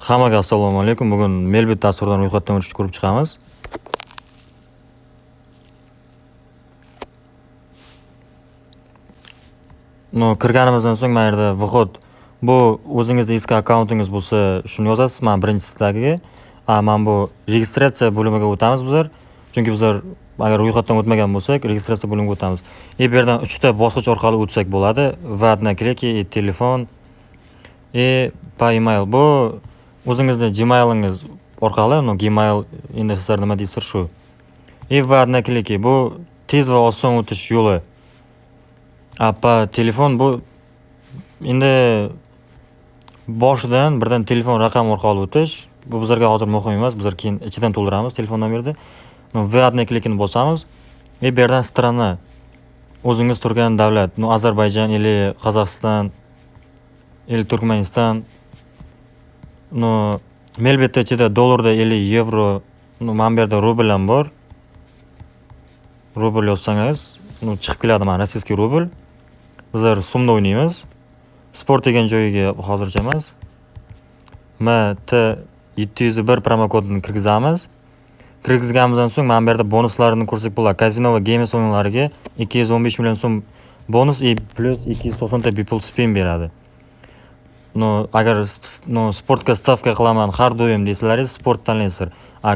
Hammaga assalomu alaykum. Bugun Melbit dasturdan ro'yxatdan o'tishni ko'rib chiqamiz. Kirganimizdan so'ng mana yerda vhod. Bu o'zingizning eski akkauntingiz bo'lsa, shuni yozasiz. Men birinchisidagi, men bu registratsiya bo'limiga o'tamiz bizlar. Chunki bizlar agar ro'yxatdan o'tmagan bo'lsak, registratsiya bo'limiga o'tamiz. Bu yerdan 3 ta bosqich orqali o'tsak bo'ladi. Va'dna kliki, telefon, email. Bu o'zingizning Gmailingiz orqali, Gmail endi sizlar nima deysizlar shu. Va'dna kliki bu tez va oson o'tish yo'li. Telefon bu endi boshidan birdan telefon raqam orqali o'tish. Bu bizlarga hozir muhim emas. Bizlar keyin ichidan to'ldiramiz telefon nomerni. Va'dna klikini bosamiz. Bu yerdan strana o'zingiz turgan davlat, Ozarbayjon, Qozog'iston, Turkmaniston. Melbitda ichida dollarda 50 yevro, mana bu yerda rubl ham bor. Rubl yozsangiz, chiqib keladi mana rossiyskiy rubl. Bizlar so'mda o'ynaymiz. Sport degan joyiga hozircha emas. MT701 promo kodini kirgizamiz. Kirgizganimizdan so'ng mana bu yerda bonuslarini ko'rsak bo'ladi. Casino va games o'yinlariga 215 million so'm bonus plus 290 ta bepul spin beradi. Agar sportga stavka qilaman har doim deysalaringiz, sport tanlaysizlar.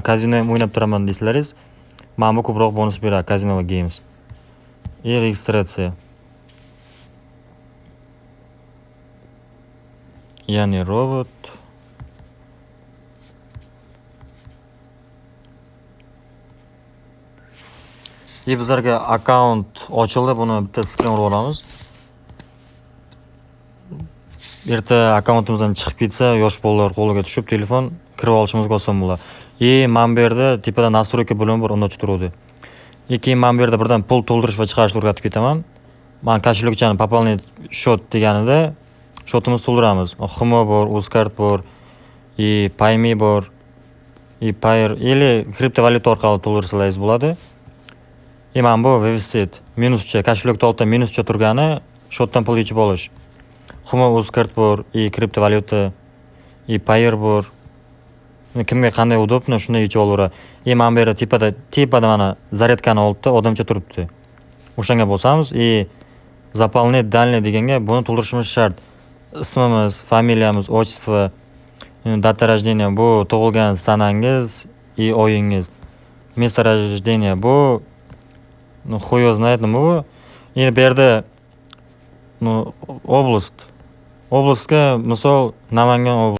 Casino ham o'ynab turaman deysalaringiz, mana bu ko'proq bonus beradi Casino va games. Registratsiya. Ya'ni robot. Bizlarga akkaunt ochildi. Buni bitta skrin urib olamiz. Erta akkauntimizdan chiqib ketsa, yosh bolalar qo'liga tushib telefon kirib olishimizga oson bo'ladi. Mana bu yerda tepada настройка bo'limi bor, unda turadi. Keyin mana bu yerda birdan pul to'ldirish va chiqarishni o'rgatib ketaman. Men kошелёкчani пополнить счет deganida shotimizni to'ldiramiz. Humo bor, Uzcard bor, Payme bor, Payer kriptovalyuta orqali to'ldirsalaringiz bo'ladi. Mana bu вывести minuscha, kошелёкda oltda minuscha turgani shotdan pul yechib olish. Humo, Uzcard bor, kriptovalyuta, Payer bor. Kimga qanday udobno shunday yechib olaveradi. Mana bu yerda tepada mana zaryadkani oldida odamcha turibdi. O'shanga bosamiz. Заполнить данные deganga buni to'ldirishimiz shart. Ismimiz, familiyamiz, отчество, data rождения bu tug'ilgan sanangiz, oyingiz. Место рождения bu хуй знает nima bu. Endi bu yerda oblast. Oblastga misol Namangan